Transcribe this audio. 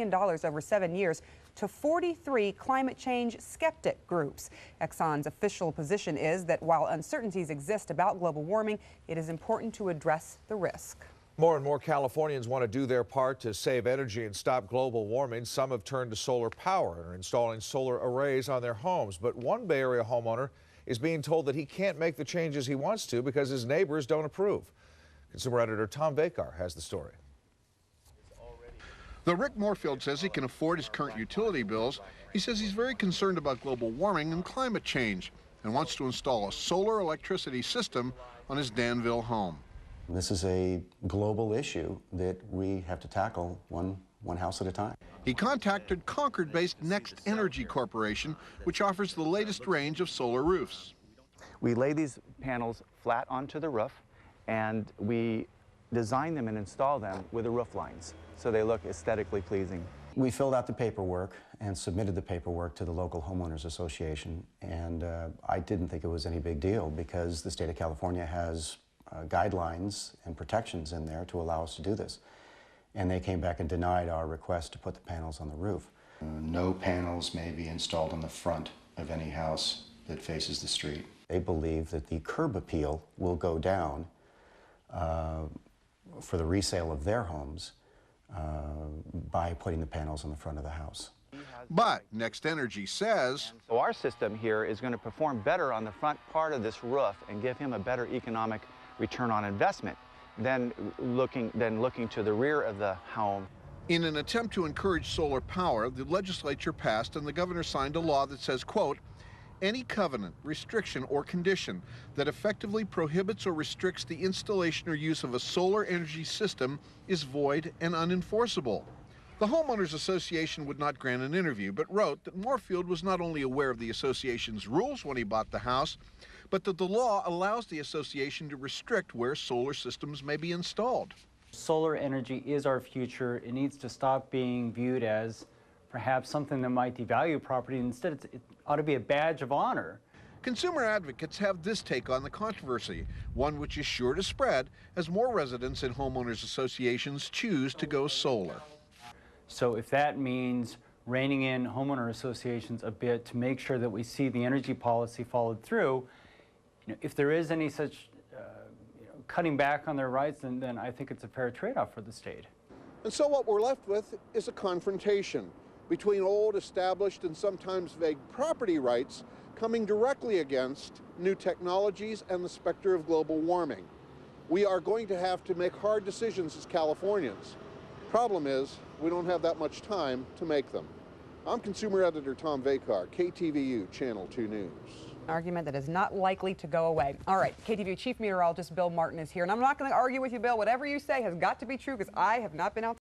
million over 7 years to 43 climate change skeptic groups. Exxon's official position is that while uncertainties exist about global warming, it is important to address the risk. More and more Californians want to do their part to save energy and stop global warming. Some have turned to solar power and are installing solar arrays on their homes. But one Bay Area homeowner is being told that he can't make the changes he wants to because his neighbors don't approve. Consumer editor Tom Vakar has the story. Though Rick Moorfield says he can afford his current utility bills, he says he's very concerned about global warming and climate change and wants to install a solar electricity system on his Danville home. This is a global issue that we have to tackle one house at a time. He contacted Concord-based NextEnergy Corporation, which offers the latest range of solar roofs. We lay these panels flat onto the roof, and we design them and install them with the roof lines, so they look aesthetically pleasing. We filled out the paperwork and submitted the paperwork to the local homeowners association, and I didn't think it was any big deal because the state of California has guidelines and protections in there to allow us to do this. And they came back and denied our request to put the panels on the roof. No panels may be installed on the front of any house that faces the street. They believe that the curb appeal will go down for the resale of their homes by putting the panels on the front of the house. But NextEnergy says, so our system here is going to perform better on the front part of this roof and give him a better economic return on investment than looking to the rear of the home. In an attempt to encourage solar power, the legislature passed and the governor signed a law that says, quote, any covenant, restriction, or condition that effectively prohibits or restricts the installation or use of a solar energy system is void and unenforceable. The Homeowners Association would not grant an interview, but wrote that Moorfield was not only aware of the association's rules when he bought the house, but that the law allows the association to restrict where solar systems may be installed. Solar energy is our future. It needs to stop being viewed as perhaps something that might devalue property. Instead, it ought to be a badge of honor. Consumer advocates have this take on the controversy, one which is sure to spread as more residents and homeowners associations choose to go solar. So if that means reining in homeowner associations a bit to make sure that we see the energy policy followed through, if there is any such cutting back on their rights, then I think it's a fair trade-off for the state. And so what we're left with is a confrontation between old, established, and sometimes vague property rights coming directly against new technologies and the specter of global warming. We are going to have to make hard decisions as Californians. Problem is, we don't have that much time to make them. I'm consumer editor Tom Vakar, KTVU Channel 2 News. An argument that is not likely to go away. All right, KTVU Chief Meteorologist Bill Martin is here, and I'm not going to argue with you, Bill. Whatever you say has got to be true because I have not been out